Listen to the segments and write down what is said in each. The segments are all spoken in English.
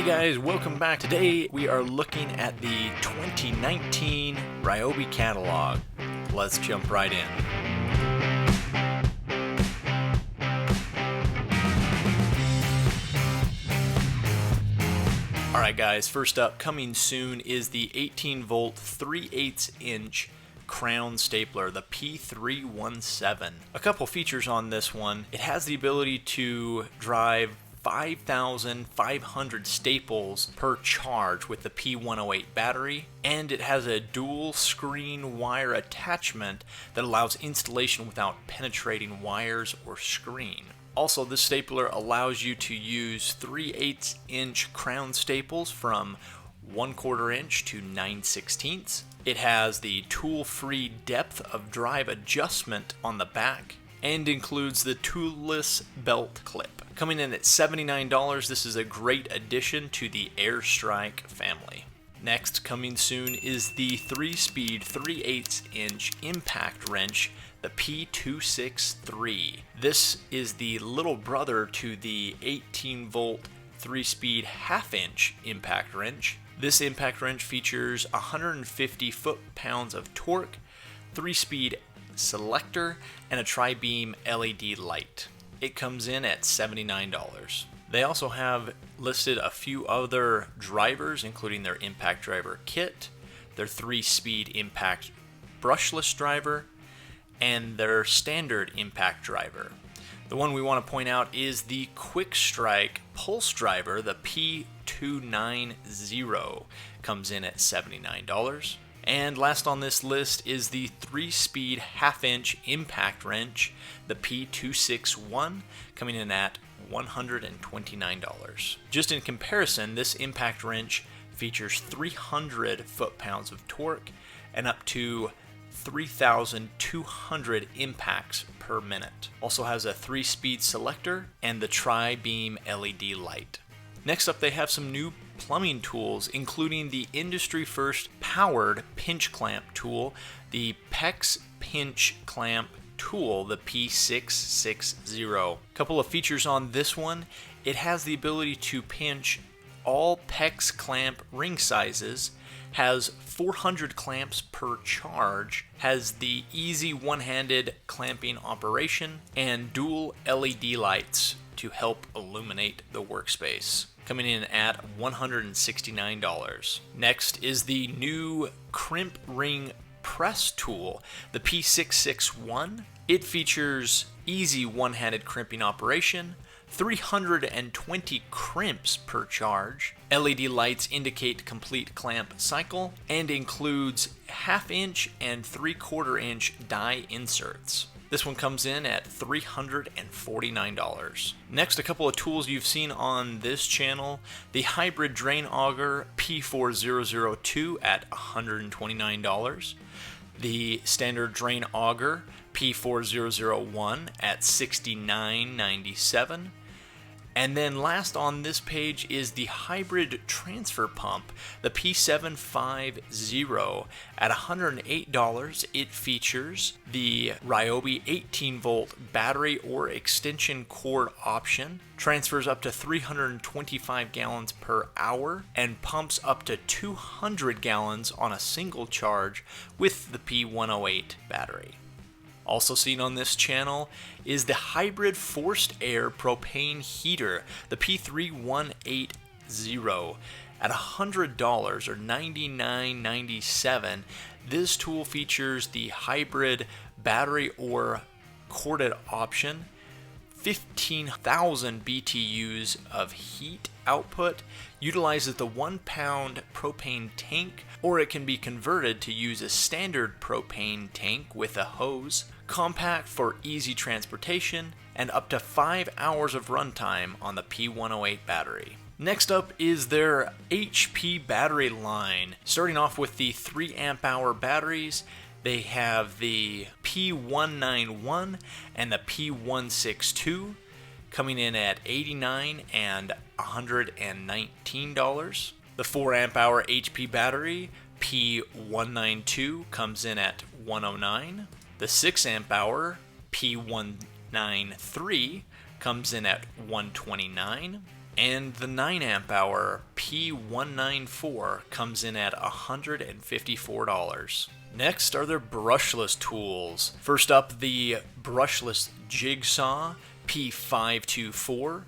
Hey guys, welcome back. Today we are looking at the 2019 Ryobi catalog. Let's jump right in. Alright guys, first up, coming soon is the 18 volt 3/8 inch crown stapler, the P317. A couple features on this one. It has the ability to drive 5,500 staples per charge with the P108 battery, and it has a dual screen wire attachment that allows installation without penetrating wires or screen. Also, this stapler allows you to use 3/8 inch crown staples from 1/4 inch to 9/16. It has the tool-free depth of drive adjustment on the back and includes the toolless belt clip. Coming in at $79, this is a great addition to the Airstrike family. Next, coming soon, is the 3-speed 3/8 inch impact wrench, the P263. This is the little brother to the 18 volt 3-speed 1/2 inch impact wrench. This impact wrench features 150 foot-pounds of torque, 3-speed selector, and a tri-beam LED light. It comes in at $79. They also have listed a few other drivers, including their impact driver kit, their 3-speed impact brushless driver, and their standard impact driver. The one we want to point out is the Quietstrike pulse driver, the P290, comes in at $79. And last on this list is the 3-speed 1/2 inch impact wrench, the P261, coming in at $129. Just in comparison, this impact wrench features 300 foot-pounds of torque and up to 3,200 impacts per minute. Also has a 3-speed selector and the tri-beam LED light. Next up, they have some new plumbing tools, including the industry-first powered pinch clamp tool, the PEX Pinch Clamp tool, the P660. Couple of features on this one. It has the ability to pinch all PEX clamp ring sizes, has 400 clamps per charge, has the easy one-handed clamping operation, and dual LED lights to help illuminate the workspace. Coming in at $169. Next is the new Crimp ring press tool, the P661. It features easy one-handed crimping operation, 320 crimps per charge, LED lights indicate complete clamp cycle, and includes 1/2 inch and 3/4 inch die inserts. This one comes in at $349. Next, a couple of tools you've seen on this channel. The hybrid drain auger P4002 at $129. The standard drain auger P4001 at $69.97. And then last on this page is the hybrid transfer pump, the P750 at $108. It features the Ryobi 18 volt battery or extension cord option, transfers up to 325 gallons per hour, and pumps up to 200 gallons on a single charge with the P108 battery. Also seen on this channel is the hybrid forced air propane heater, the P3180, at $100 or $99.97. This tool features the hybrid battery or corded option, 15,000 BTUs of heat output, utilizes the 1-pound propane tank, or it can be converted to use a standard propane tank with a hose, compact for easy transportation, and up to 5 hours of runtime on the P108 battery. Next up is their HP battery line. Starting off with the 3 amp hour batteries, they have the P191 and the P162 coming in at $89 and $119. The 4 amp hour HP battery P192 comes in at $109. The 6 amp hour P193 comes in at $129. And the 9 amp hour P194 comes in at $154. Next are their brushless tools. First up, the Brushless Jig Saw P524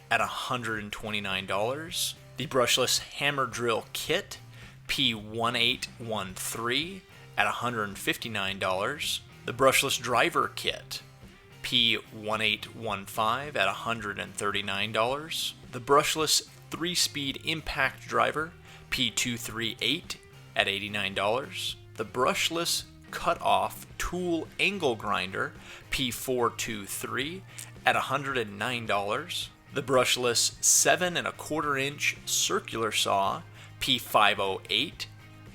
at $129. The Brushless Hammer Drill Kit P1813 at $159. The Brushless Driver Kit P1815 at $139. The Brushless 3-Speed Impact Driver P238 at $89. The Brushless Cut-Off Tool Angle Grinder P423 at $109. The Brushless 7 1/4 inch Circular Saw P508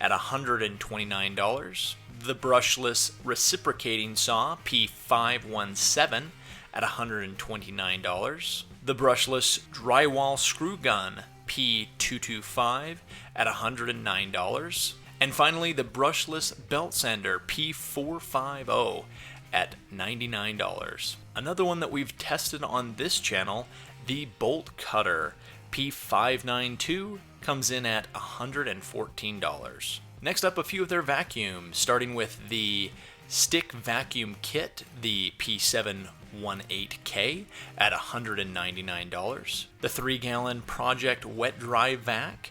at $129. The Brushless Reciprocating Saw P517 at $129. The Brushless Drywall Screw Gun P225 at $109. And finally, the Brushless Belt Sander P450 at $99. Another one that we've tested on this channel, the Bolt Cutter P592, comes in at $114. Next up, a few of their vacuums, starting with the Stick Vacuum Kit, the P718K at $199. The 3-gallon Project Wet Dry Vac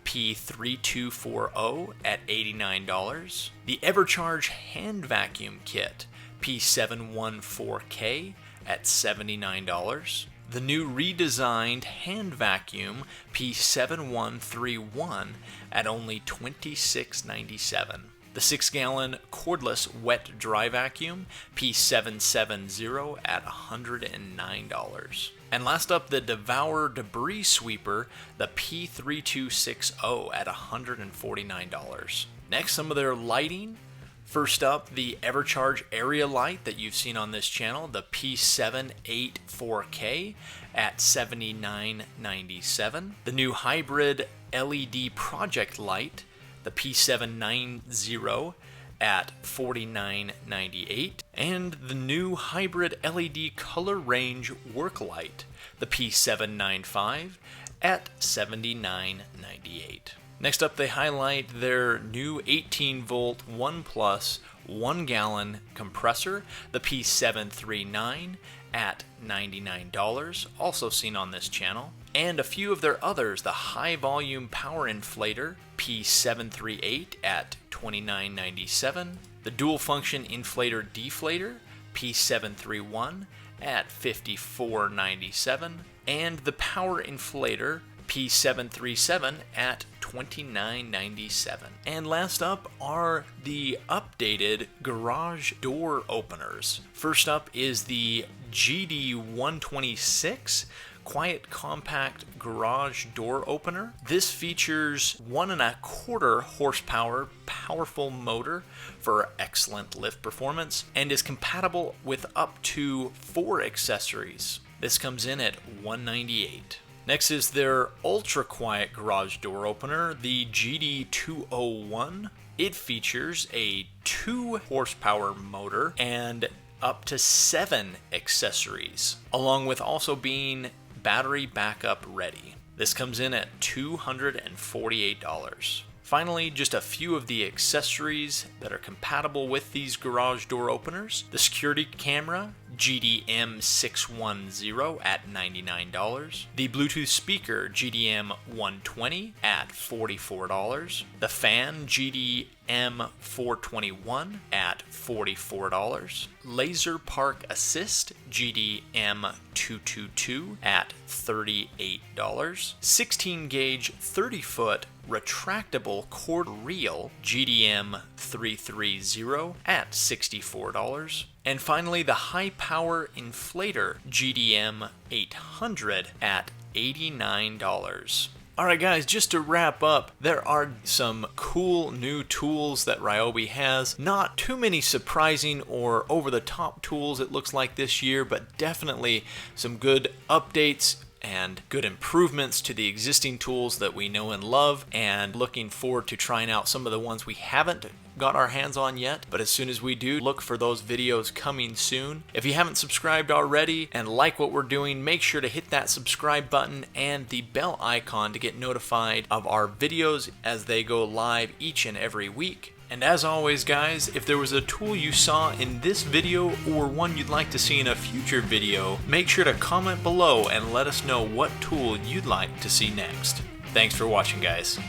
P3240 at $89. The Evercharge Hand Vacuum Kit P714K at $79. The new redesigned hand vacuum P7131 at only $26.97. The 6-gallon Cordless Wet Dry Vacuum P770 at $109. And last up, the Devour Debris Sweeper, the P3260 at $149. Next, some of their lighting. First up, the Evercharge area light that you've seen on this channel, the P784K at $79.97. The new hybrid LED project light, the P790 at $49.98. And the new hybrid LED color range work light, the P795 at $79.98. Next up, they highlight their new 18-volt 1+ 1-gallon compressor, the P739 at $99, also seen on this channel. And a few of their others, the high-volume power inflator, P738 at $29.97. The dual-function inflator deflator, P731 at $54.97. And the power inflator, P737 at $29.97. And last up are the updated garage door openers. First up is the GD126 Quiet Compact Garage Door Opener. This features 1 1/4 horsepower powerful motor for excellent lift performance and is compatible with up to 4 accessories. This comes in at $198. Next is their ultra quiet garage door opener, the GD201. It features a 2 horsepower motor and up to 7 accessories, along with also being battery backup ready. This comes in at $248. Finally, just a few of the accessories that are compatible with these garage door openers. The security camera, GDM610 at $99. The Bluetooth speaker, GDM120 at $44. The fan, GDM421 at $44. Laser Park Assist, GDM222 at $38. 16-gauge 30-foot retractable cord reel, GDM330 at $64. And finally, the high-power inflator, GDM800 at $89. Alright guys, just to wrap up, there are some cool new tools that Ryobi has. Not too many surprising or over-the-top tools it looks like this year, but definitely some good updates and good improvements to the existing tools that we know and love, and looking forward to trying out some of the ones we haven't got our hands on yet. But as soon as we do, look for those videos coming soon. If you haven't subscribed already and like what we're doing, make sure to hit that subscribe button and the bell icon to get notified of our videos as they go live each and every week. And as always, guys, if there was a tool you saw in this video or one you'd like to see in a future video, make sure to comment below and let us know what tool you'd like to see next. Thanks for watching, guys.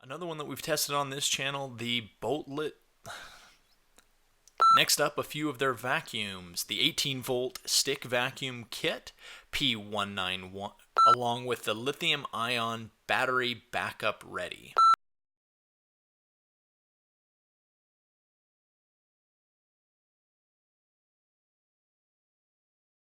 Another one that we've tested on this channel, the Boltlet. Next up, a few of their vacuums. The 18-volt stick vacuum kit, P191, along with the lithium-ion battery backup ready.